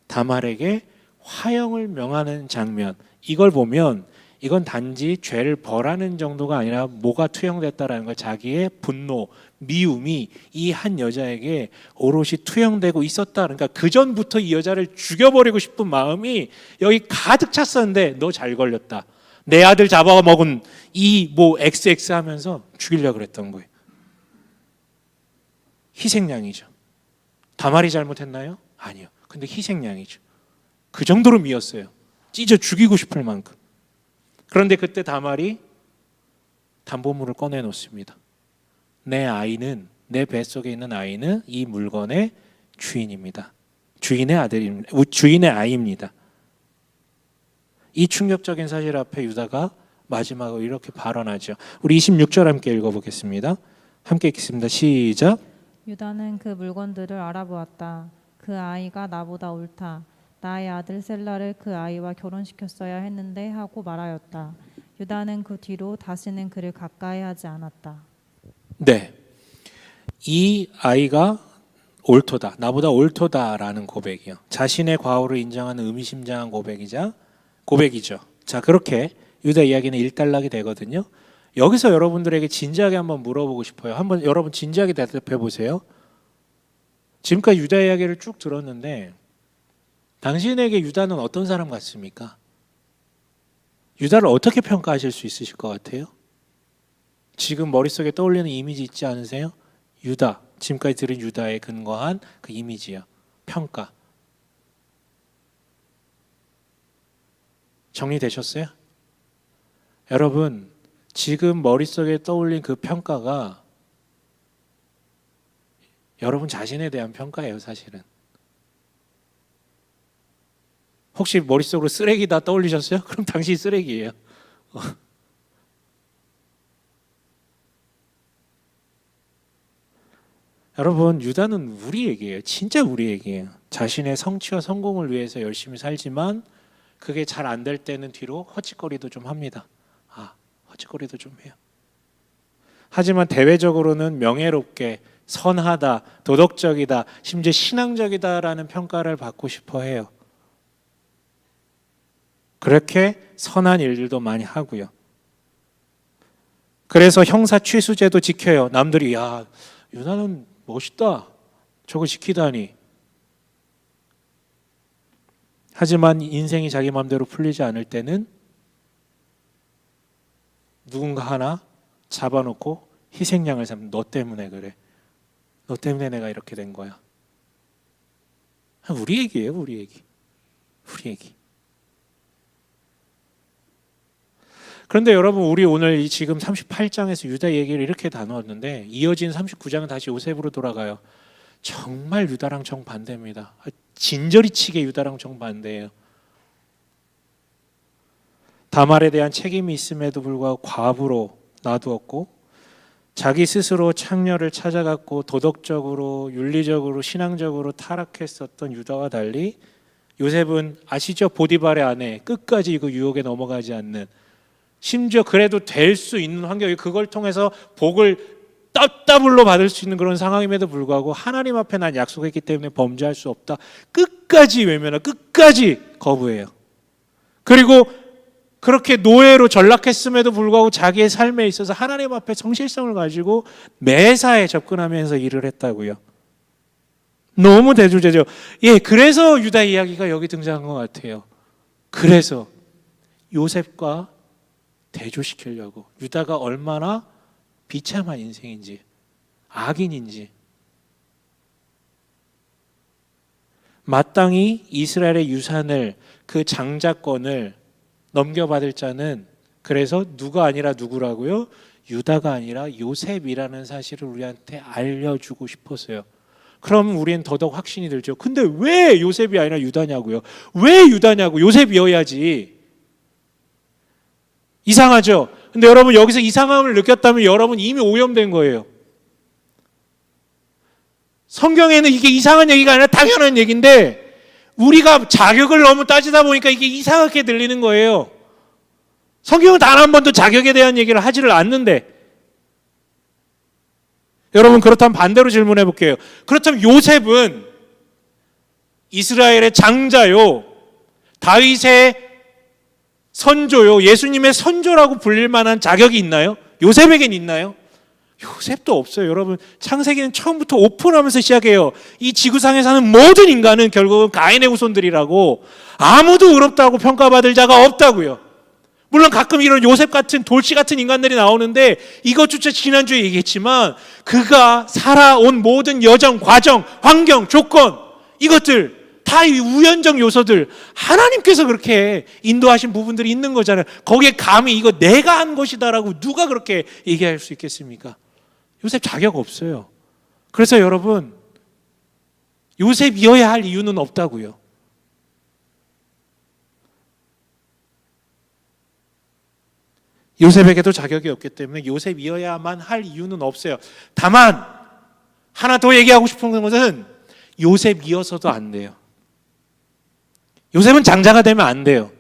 다말에게 화형을 명하는 장면, 이걸 보면 이건 단지 죄를 벌하는 정도가 아니라 뭐가 투영됐다라는 걸, 자기의 분노, 미움이 이 한 여자에게 오롯이 투영되고 있었다. 그러니까 그 전부터 이 여자를 죽여버리고 싶은 마음이 여기 가득 찼었는데 너 잘 걸렸다. 내 아들 잡아먹은 이 뭐 XX 하면서 죽이려고 그랬던 거예요. 희생양이죠. 다말이 잘못했나요? 아니요. 근데 희생양이죠. 그 정도로 미웠어요. 찢어 죽이고 싶을 만큼. 그런데 그때 다말이 담보물을 꺼내놓습니다. 내 아이는, 내 뱃속에 있는 아이는 이 물건의 주인입니다. 주인의 아들입니다. 주인의 아이입니다. 이 충격적인 사실 앞에 유다가 마지막으로 이렇게 발언하죠. 우리 26절 함께 읽어보겠습니다. 함께 읽겠습니다. 시작. 유다는 그 물건들을 알아보았다. 그 아이가 나보다 옳다. 나의 아들 셀라를 그 아이와 결혼시켰어야 했는데 하고 말하였다. 유다는 그 뒤로 다시는 그를 가까이 하지 않았다. 네, 이 아이가 옳도다, 나보다 옳도다라는 고백이요. 자신의 과오를 인정하는 의미심장한 고백이죠. 자, 그렇게 유다 이야기는 일단락이 되거든요. 여기서 여러분들에게 진지하게 한번 물어보고 싶어요. 한번 여러분 진지하게 대답해 보세요. 지금까지 유다 이야기를 쭉 들었는데 당신에게 유다는 어떤 사람 같습니까? 유다를 어떻게 평가하실 수 있으실 것 같아요? 지금 머릿속에 떠올리는 이미지 있지 않으세요? 유다, 지금까지 들은 유다에 근거한 그 이미지요. 평가. 정리되셨어요? 여러분, 지금 머릿속에 떠올린 그 평가가 여러분 자신에 대한 평가예요, 사실은. 혹시 머릿속으로 쓰레기다 떠올리셨어요? 그럼 당신이 쓰레기예요. 여러분, 유다는 우리 얘기예요. 진짜 우리 얘기예요. 자신의 성취와 성공을 위해서 열심히 살지만 그게 잘 안 될 때는 뒤로 헛짓거리도 좀 합니다. 헛짓거리도 좀 해요. 하지만 대외적으로는 명예롭게 선하다, 도덕적이다, 심지어 신앙적이다라는 평가를 받고 싶어 해요. 그렇게 선한 일들도 많이 하고요. 그래서 형사 취수제도 지켜요. 남들이 야, 유다는 멋있다. 저거 지키다니. 하지만 인생이 자기 마음대로 풀리지 않을 때는 누군가 하나 잡아놓고 희생양을 삼는, 너 때문에 그래. 너 때문에 내가 이렇게 된 거야. 우리 얘기예요, 우리 얘기. 우리 얘기. 그런데 여러분, 우리 오늘 지금 38장에서 유다 얘기를 이렇게 나누었는데 이어진 39장은 다시 요셉으로 돌아가요. 정말 유다랑 정반대입니다. 진저리 치게 유다랑 정반대예요. 다말에 대한 책임이 있음에도 불구하고 과부로 놔두었고 자기 스스로 창녀를 찾아갔고 도덕적으로, 윤리적으로, 신앙적으로 타락했었던 유다와 달리 요셉은 아시죠? 보디발의 아내, 끝까지 그 유혹에 넘어가지 않는, 심지어 그래도 될 수 있는 환경이, 그걸 통해서 복을 더블로 받을 수 있는 그런 상황임에도 불구하고 하나님 앞에 난 약속했기 때문에 범죄할 수 없다. 끝까지 외면하고 끝까지 거부해요. 그리고 그렇게 노예로 전락했음에도 불구하고 자기의 삶에 있어서 하나님 앞에 성실성을 가지고 매사에 접근하면서 일을 했다고요. 너무 대조제죠. 예, 그래서 유다 이야기가 여기 등장한 것 같아요. 그래서 요셉과 대조시키려고, 유다가 얼마나 비참한 인생인지, 악인인지, 마땅히 이스라엘의 유산을, 그 장자권을 넘겨받을 자는 그래서 누가 아니라 누구라고요? 유다가 아니라 요셉이라는 사실을 우리한테 알려주고 싶었어요. 그럼 우리는 더더욱 확신이 들죠. 근데 왜 요셉이 아니라 유다냐고요? 왜 유다냐고? 요셉이어야지. 이상하죠? 근데 여러분 여기서 이상함을 느꼈다면 여러분 이미 오염된 거예요. 성경에는 이게 이상한 얘기가 아니라 당연한 얘기인데 우리가 자격을 너무 따지다 보니까 이게 이상하게 들리는 거예요. 성경은 단 한 번도 자격에 대한 얘기를 하지를 않는데, 여러분 그렇다면 반대로 질문해 볼게요. 그렇다면 요셉은 이스라엘의 장자요, 다윗의 선조요, 예수님의 선조라고 불릴 만한 자격이 있나요? 요셉에겐 있나요? 요셉도 없어요. 여러분 창세기는 처음부터 오픈하면서 시작해요. 이 지구상에 사는 모든 인간은 결국은 가인의 후손들이라고, 아무도 의롭다고 평가받을 자가 없다고요. 물론 가끔 이런 요셉 같은 돌씨 같은 인간들이 나오는데 이것조차 지난주에 얘기했지만 그가 살아온 모든 여정, 과정, 환경, 조건, 이것들 다 이 우연적 요소들, 하나님께서 그렇게 인도하신 부분들이 있는 거잖아요. 거기에 감히 이거 내가 한 것이다라고 누가 그렇게 얘기할 수 있겠습니까? 요셉 자격 없어요. 그래서 여러분 요셉이어야 할 이유는 없다고요. 요셉에게도 자격이 없기 때문에 요셉이어야만 할 이유는 없어요. 다만 하나 더 얘기하고 싶은 것은 요셉이어서도 안 돼요. 요셉은 장자가 되면 안 돼요.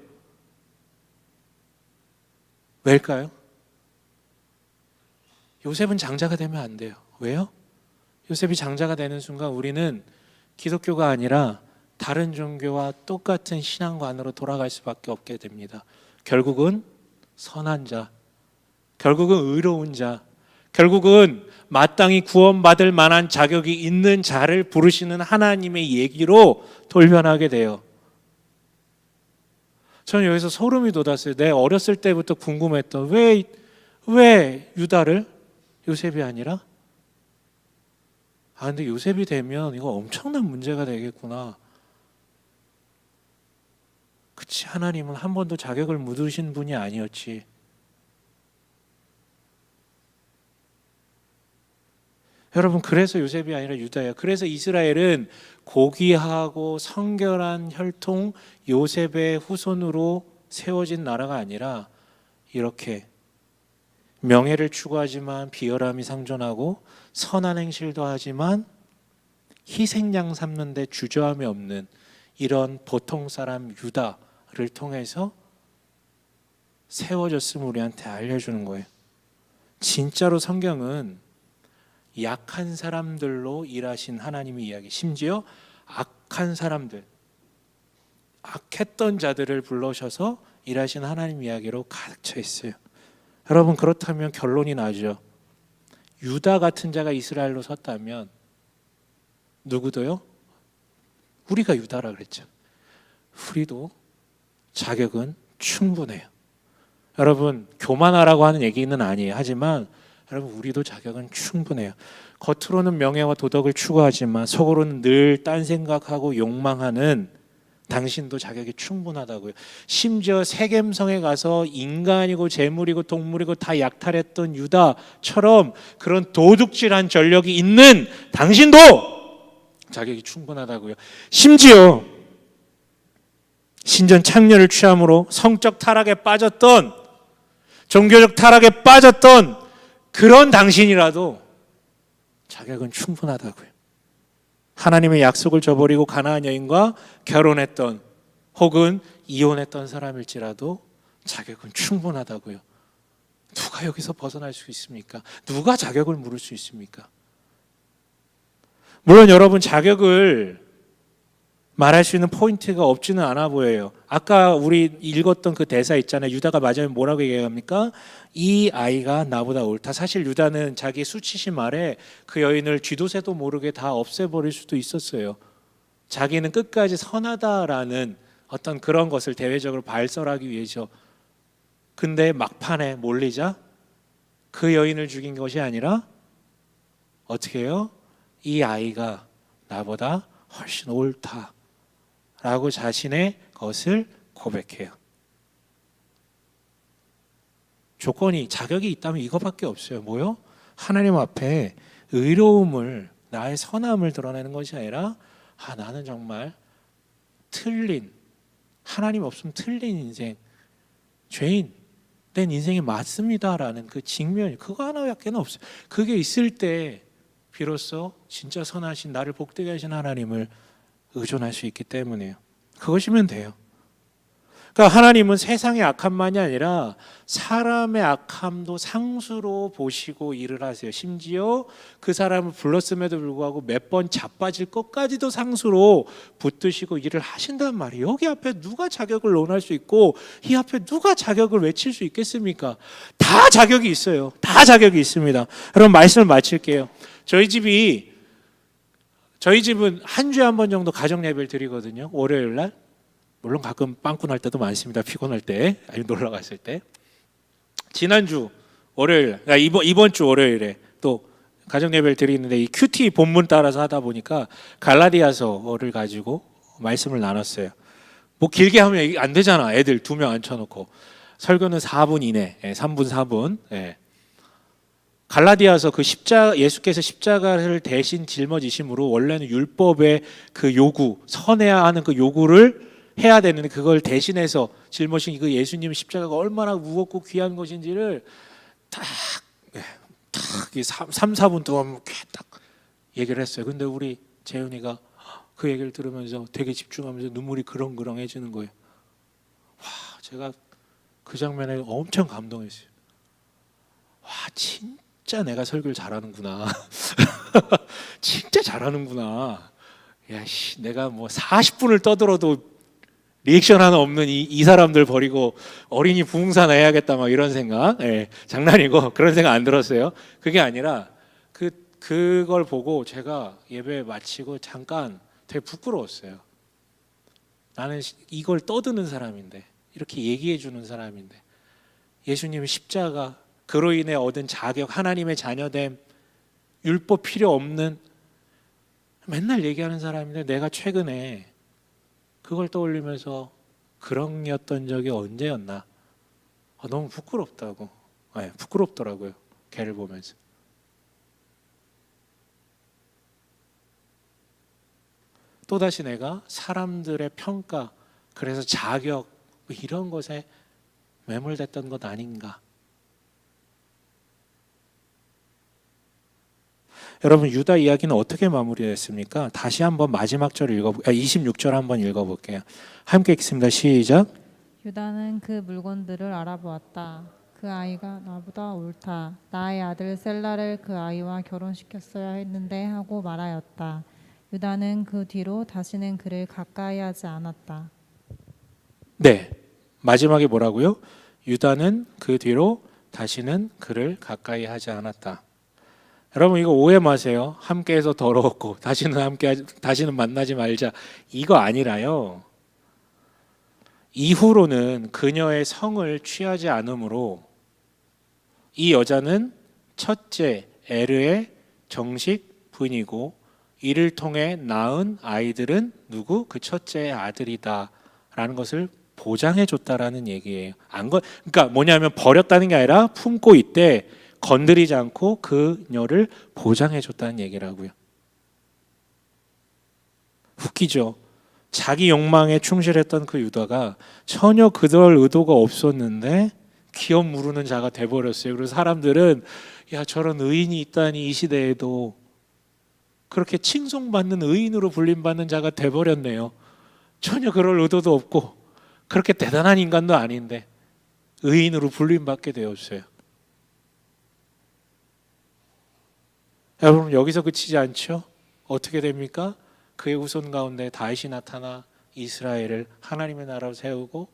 왜일까요? 요셉은 장자가 되면 안 돼요. 왜요? 요셉이 장자가 되는 순간 우리는 기독교가 아니라 다른 종교와 똑같은 신앙관으로 돌아갈 수밖에 없게 됩니다. 결국은 선한 자, 결국은 의로운 자, 결국은 마땅히 구원받을 만한 자격이 있는 자를 부르시는 하나님의 얘기로 돌변하게 돼요. 저는 여기서 소름이 돋았어요. 내 어렸을 때부터 궁금했던, 왜 유다를 요셉이 아니라? 근데 요셉이 되면 이거 엄청난 문제가 되겠구나. 그치, 하나님은 한 번도 자격을 묻으신 분이 아니었지. 여러분 그래서 요셉이 아니라 유다예요. 그래서 이스라엘은 고귀하고 성결한 혈통 요셉의 후손으로 세워진 나라가 아니라 이렇게 명예를 추구하지만 비열함이 상존하고 선한 행실도 하지만 희생양 삼는 데 주저함이 없는 이런 보통 사람 유다를 통해서 세워졌음을 우리한테 알려주는 거예요. 진짜로 성경은 약한 사람들로 일하신 하나님의 이야기, 심지어 악한 사람들, 악했던 자들을 불러셔서 일하신 하나님 이야기로 가득 차 있어요. 여러분 그렇다면 결론이 나죠. 유다 같은 자가 이스라엘로 섰다면 누구도요? 우리가 유다라 그랬죠. 우리도 자격은 충분해요. 여러분 교만하라고 하는 얘기는 아니에요. 하지만 여러분 우리도 자격은 충분해요. 겉으로는 명예와 도덕을 추구하지만 속으로는 늘 딴 생각하고 욕망하는 당신도 자격이 충분하다고요. 심지어 세겜성에 가서 인간이고 재물이고 동물이고 다 약탈했던 유다처럼 그런 도둑질한 전력이 있는 당신도 자격이 충분하다고요. 심지어 신전 창녀를 취함으로 성적 타락에 빠졌던, 종교적 타락에 빠졌던 그런 당신이라도 자격은 충분하다고요. 하나님의 약속을 저버리고 가나안 여인과 결혼했던 혹은 이혼했던 사람일지라도 자격은 충분하다고요. 누가 여기서 벗어날 수 있습니까? 누가 자격을 물을 수 있습니까? 물론 여러분 자격을 말할 수 있는 포인트가 없지는 않아 보여요. 아까 우리 읽었던 그 대사 있잖아요. 유다가 마지막에 뭐라고 얘기합니까? 이 아이가 나보다 옳다. 사실 유다는 자기 수치심 아래 그 여인을 쥐도새도 모르게 다 없애버릴 수도 있었어요. 자기는 끝까지 선하다라는 어떤 그런 것을 대외적으로 발설하기 위해서. 근데 막판에 몰리자 그 여인을 죽인 것이 아니라 어떻게 해요? 이 아이가 나보다 훨씬 옳다 라고 자신의 것을 고백해요. 조건이, 자격이 있다면 이거밖에 없어요. 뭐요? 하나님 앞에 의로움을, 나의 선함을 드러내는 것이 아니라 나는 정말 틀린, 하나님 없으면 틀린 인생, 죄인 된 인생이 맞습니다라는 그 직면, 그거 하나밖에 없어요. 그게 있을 때 비로소 진짜 선하신, 나를 복되게 하신 하나님을 의존할 수 있기 때문에요. 그것이면 돼요. 그러니까 하나님은 세상의 악함만이 아니라 사람의 악함도 상수로 보시고 일을 하세요. 심지어 그 사람을 불렀음에도 불구하고 몇 번 자빠질 것까지도 상수로 붙드시고 일을 하신단 말이에요. 여기 앞에 누가 자격을 논할 수 있고 이 앞에 누가 자격을 외칠 수 있겠습니까? 다 자격이 있어요. 다 자격이 있습니다. 그럼 말씀을 마칠게요. 저희 집은 한 주에 한 번 정도 가정 예배를 드리거든요. 월요일 날. 물론 가끔 빵꾸 날 때도 많습니다. 피곤할 때, 아니면 놀러 갔을 때. 지난주 월요일, 이번 주 월요일에 또 가정 예배를 드리는데 이 큐티 본문 따라서 하다 보니까 갈라디아서를 가지고 말씀을 나눴어요. 뭐 길게 하면 안 되잖아. 애들 2명 앉혀놓고. 설교는 4분 이내, 3분 4분. 갈라디아서 그 예수께서 십자가를 대신 짊어지심으로 원래는 율법의 그 요구, 선해야 하는 그 요구를 해야 되는데 그걸 대신해서 짊어진 그 예수님 십자가가 얼마나 무겁고 귀한 것인지를 딱 3, 4분 동안 딱 얘기를 했어요. 근데 우리 재윤이가 그 얘기를 들으면서 되게 집중하면서 눈물이 그렁그렁해지는 거예요. 제가 그 장면에 엄청 감동했어요. 진짜 내가 설교를 잘하는구나. 진짜 잘하는구나. 내가 뭐 40분을 떠들어도 리액션 하나 없는 이 사람들 버리고 어린이 부흥사나 해야겠다 막 이런 생각. 장난이고 그런 생각 안 들었어요. 그게 아니라 그걸 보고 제가 예배 마치고 잠깐 되게 부끄러웠어요. 나는 이걸 떠드는 사람인데, 이렇게 얘기해 주는 사람인데, 예수님의 십자가, 그로 인해 얻은 자격, 하나님의 자녀됨, 율법 필요 없는, 맨날 얘기하는 사람인데 내가 최근에 그걸 떠올리면서 그런이었던 적이 언제였나? 너무 부끄럽다고. 부끄럽더라고요. 걔를 보면서. 또다시 내가 사람들의 평가, 그래서 자격, 이런 것에 매몰됐던 것 아닌가? 여러분, 유다 이야기는 어떻게 마무리됐습니까? 다시 한번 마지막 절 26절 한번 읽어볼게요. 함께 읽습니다. 시작. 유다는 그 물건들을 알아보았다. 그 아이가 나보다 옳다. 나의 아들 셀라를 그 아이와 결혼시켰어야 했는데 하고 말하였다. 유다는 그 뒤로 다시는 그를 가까이 하지 않았다. 네, 마지막에 뭐라고요? 유다는 그 뒤로 다시는 그를 가까이 하지 않았다. 여러분, 이거 오해 마세요. 함께해서 더러웠고 다시는 만나지 말자, 이거 아니라요. 이후로는 그녀의 성을 취하지 않으므로 이 여자는 첫째 에르의 정식 부인이고 이를 통해 낳은 아이들은 누구? 그 첫째의 아들이다라는 것을 보장해 줬다라는 얘기예요. 그러니까 뭐냐면 버렸다는 게 아니라 품고 있되 건드리지 않고 그녀를 보장해 줬다는 얘기라고요. 웃기죠. 자기 욕망에 충실했던 그 유다가 전혀 그럴 의도가 없었는데 기업 무르는 자가 돼버렸어요. 그래서 사람들은 저런 의인이 있다니 이 시대에도, 그렇게 칭송받는 의인으로 불림받는 자가 돼버렸네요. 전혀 그럴 의도도 없고 그렇게 대단한 인간도 아닌데 의인으로 불림받게 되었어요. 여러분, 여기서 그치지 않죠? 어떻게 됩니까? 그의 후손 가운데 다윗이 나타나 이스라엘을 하나님의 나라로 세우고,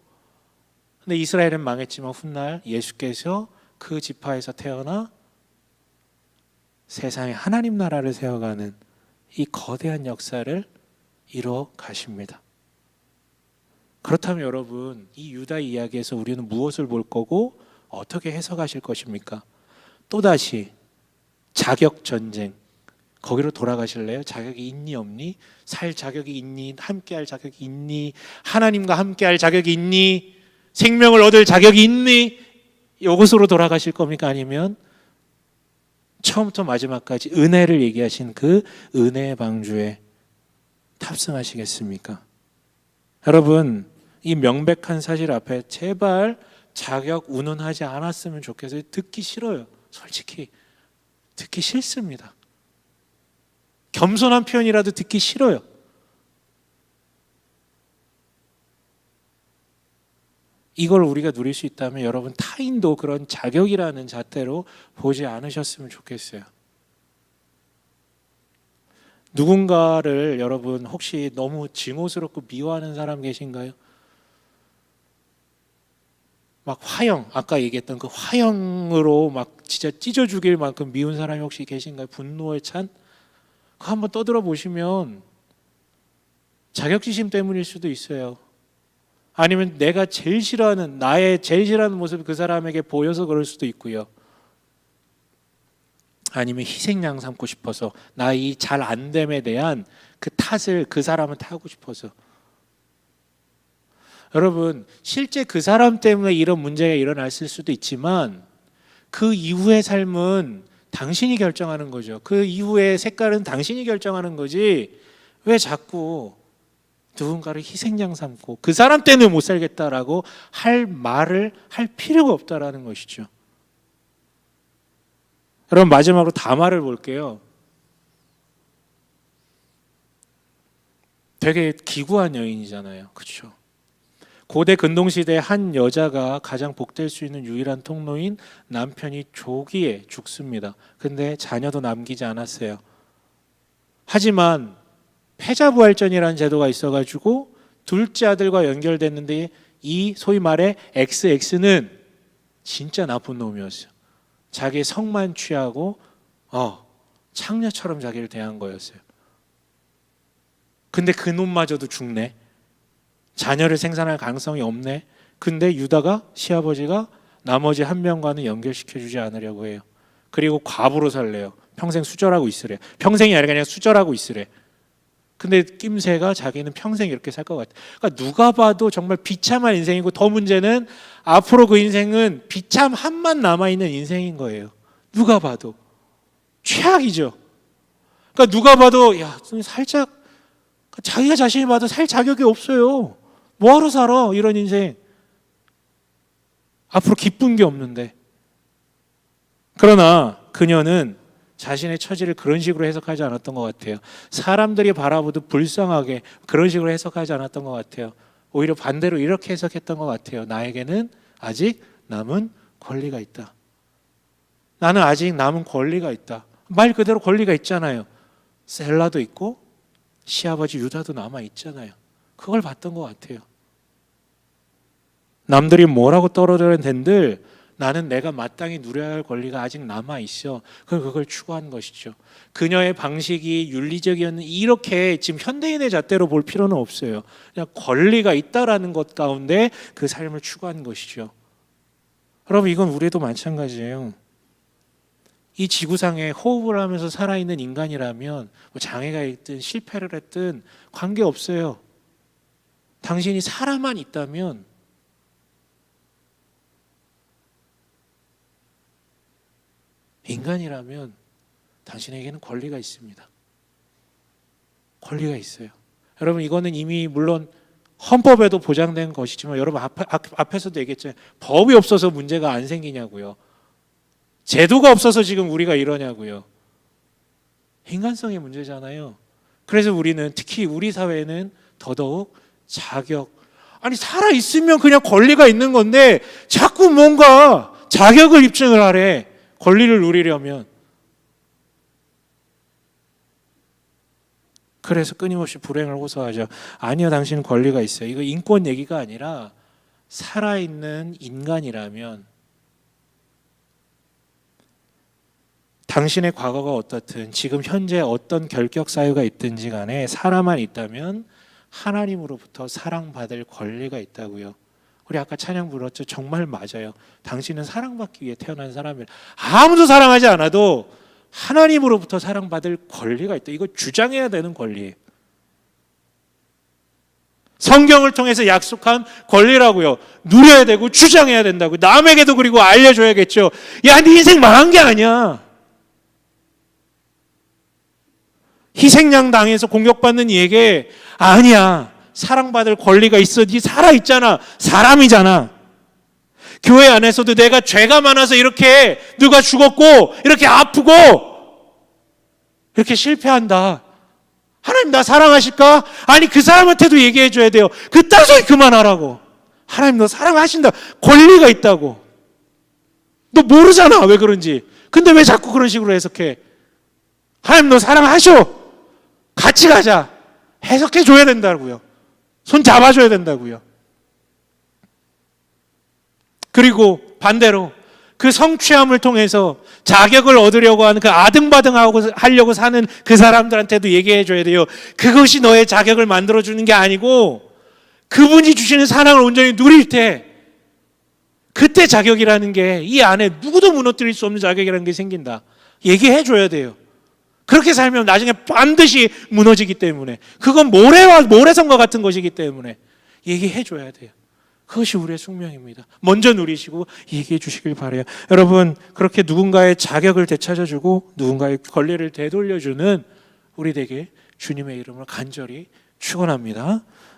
근데 이스라엘은 망했지만 훗날 예수께서 그 지파에서 태어나 세상에 하나님 나라를 세워가는 이 거대한 역사를 이뤄 가십니다. 그렇다면 여러분, 이 유다 이야기에서 우리는 무엇을 볼 거고 어떻게 해석하실 것입니까? 또다시 자격 전쟁, 거기로 돌아가실래요? 자격이 있니 없니? 살 자격이 있니? 함께할 자격이 있니? 하나님과 함께할 자격이 있니? 생명을 얻을 자격이 있니? 이곳으로 돌아가실 겁니까? 아니면 처음부터 마지막까지 은혜를 얘기하신 그 은혜의 방주에 탑승하시겠습니까? 여러분, 이 명백한 사실 앞에 제발 자격 운운하지 않았으면 좋겠어요. 듣기 싫어요. 솔직히 듣기 싫습니다. 겸손한 표현이라도 듣기 싫어요. 이걸 우리가 누릴 수 있다면 여러분 타인도 그런 자격이라는 잣대로 보지 않으셨으면 좋겠어요. 누군가를 여러분 혹시 너무 증오스럽고 미워하는 사람 계신가요? 막 화형, 아까 얘기했던 그 화형으로 막 진짜 찢어 죽일 만큼 미운 사람이 혹시 계신가요? 분노에 찬? 그거 한번 떠들어 보시면 자격지심 때문일 수도 있어요. 아니면 내가 제일 싫어하는, 나의 제일 싫어하는 모습이 그 사람에게 보여서 그럴 수도 있고요. 아니면 희생양 삼고 싶어서, 나 이 잘 안 됨에 대한 그 탓을 그 사람한테 하고 싶어서. 여러분, 실제 그 사람 때문에 이런 문제가 일어났을 수도 있지만 그 이후의 삶은 당신이 결정하는 거죠. 그 이후의 색깔은 당신이 결정하는 거지 왜 자꾸 누군가를 희생양 삼고 그 사람 때문에 못 살겠다라고 할 말을 할 필요가 없다라는 것이죠. 여러분, 마지막으로 다말을 볼게요. 되게 기구한 여인이잖아요. 그렇죠? 고대 근동시대의 한 여자가 가장 복될 수 있는 유일한 통로인 남편이 조기에 죽습니다. 근데 자녀도 남기지 않았어요. 하지만 패자부활전이라는 제도가 있어가지고 둘째 아들과 연결됐는데 이 소위 말해 XX는 진짜 나쁜 놈이었어요. 자기의 성만 취하고 창녀처럼 자기를 대한 거였어요. 근데 그 놈마저도 죽네. 자녀를 생산할 가능성이 없네. 근데 유다가 시아버지가 나머지 한 명과는 연결시켜주지 않으려고 해요. 그리고 과부로 살래요. 평생 수절하고 있으래. 평생이 아니라 그냥 수절하고 있으래. 근데 낌새가 자기는 평생 이렇게 살 것 같아. 그러니까 누가 봐도 정말 비참한 인생이고, 더 문제는 앞으로 그 인생은 비참함만 남아있는 인생인 거예요. 누가 봐도 최악이죠. 그러니까 누가 봐도 야, 살짝 자기가 자신이 봐도 살 자격이 없어요. 뭐하러 살아 이런 인생. 앞으로 기쁜 게 없는데. 그러나 그녀는 자신의 처지를 그런 식으로 해석하지 않았던 것 같아요. 사람들이 바라보듯 불쌍하게 그런 식으로 해석하지 않았던 것 같아요. 오히려 반대로 이렇게 해석했던 것 같아요. 나에게는 아직 남은 권리가 있다. 나는 아직 남은 권리가 있다. 말 그대로 권리가 있잖아요. 셀라도 있고 시아버지 유다도 남아 있잖아요. 그걸 봤던 것 같아요. 남들이 뭐라고 떨어져댄들 나는 내가 마땅히 누려야 할 권리가 아직 남아 있어. 그걸 추구한 것이죠. 그녀의 방식이 윤리적이었는 이렇게 지금 현대인의 잣대로 볼 필요는 없어요. 그냥 권리가 있다라는 것 가운데 그 삶을 추구한 것이죠. 여러분, 이건 우리도 마찬가지예요. 이 지구상에 호흡을 하면서 살아있는 인간이라면 뭐 장애가 있든 실패를 했든 관계없어요. 당신이 살아만 있다면 인간이라면 당신에게는 권리가 있습니다. 권리가 있어요. 여러분, 이거는 이미 물론 헌법에도 보장된 것이지만 여러분 앞에서도 얘기했잖아요. 법이 없어서 문제가 안 생기냐고요. 제도가 없어서 지금 우리가 이러냐고요. 인간성의 문제잖아요. 그래서 우리는 특히 우리 사회는 더더욱 아니 살아있으면 그냥 권리가 있는 건데 자꾸 뭔가 자격을 입증을 하래. 권리를 누리려면. 그래서 끊임없이 불행을 호소하죠. 아니요, 당신은 권리가 있어요. 이거 인권 얘기가 아니라 살아있는 인간이라면 당신의 과거가 어떻든 지금 현재 어떤 결격 사유가 있든지 간에 살아만 있다면 하나님으로부터 사랑받을 권리가 있다고요. 우리 아까 찬양 불렀죠. 정말 맞아요. 당신은 사랑받기 위해 태어난 사람이에요. 아무도 사랑하지 않아도 하나님으로부터 사랑받을 권리가 있다. 이거 주장해야 되는 권리예요. 성경을 통해서 약속한 권리라고요. 누려야 되고 주장해야 된다고. 남에게도 그리고 알려줘야겠죠. 야, 네 인생 망한 게 아니야. 희생양 당해서 공격받는 이에게 아니야. 사랑받을 권리가 있어. 네 살아있잖아. 사람이잖아. 교회 안에서도 내가 죄가 많아서 이렇게 누가 죽었고 이렇게 아프고 이렇게 실패한다. 하나님 나 사랑하실까? 아니 그 사람한테도 얘기해 줘야 돼요. 그딴 소리 그만하라고. 하나님 너 사랑하신다. 권리가 있다고. 너 모르잖아 왜 그런지. 근데 왜 자꾸 그런 식으로 해석해? 하나님 너 사랑하셔. 같이 가자. 해석해 줘야 된다고요. 손 잡아줘야 된다고요. 그리고 반대로 그 성취함을 통해서 자격을 얻으려고 하는 그 아등바등하려고 사는 그 사람들한테도 얘기해 줘야 돼요. 그것이 너의 자격을 만들어주는 게 아니고 그분이 주시는 사랑을 온전히 누릴 때 그때 자격이라는 게 이 안에 누구도 무너뜨릴 수 없는 자격이라는 게 생긴다. 얘기해 줘야 돼요. 그렇게 살면 나중에 반드시 무너지기 때문에 그건 모래성과 같은 것이기 때문에 얘기해 줘야 돼요. 그것이 우리의 숙명입니다. 먼저 누리시고 얘기해 주시길 바라요. 여러분 그렇게 누군가의 자격을 되찾아주고 누군가의 권리를 되돌려주는 우리 되게 주님의 이름으로 간절히 축원합니다.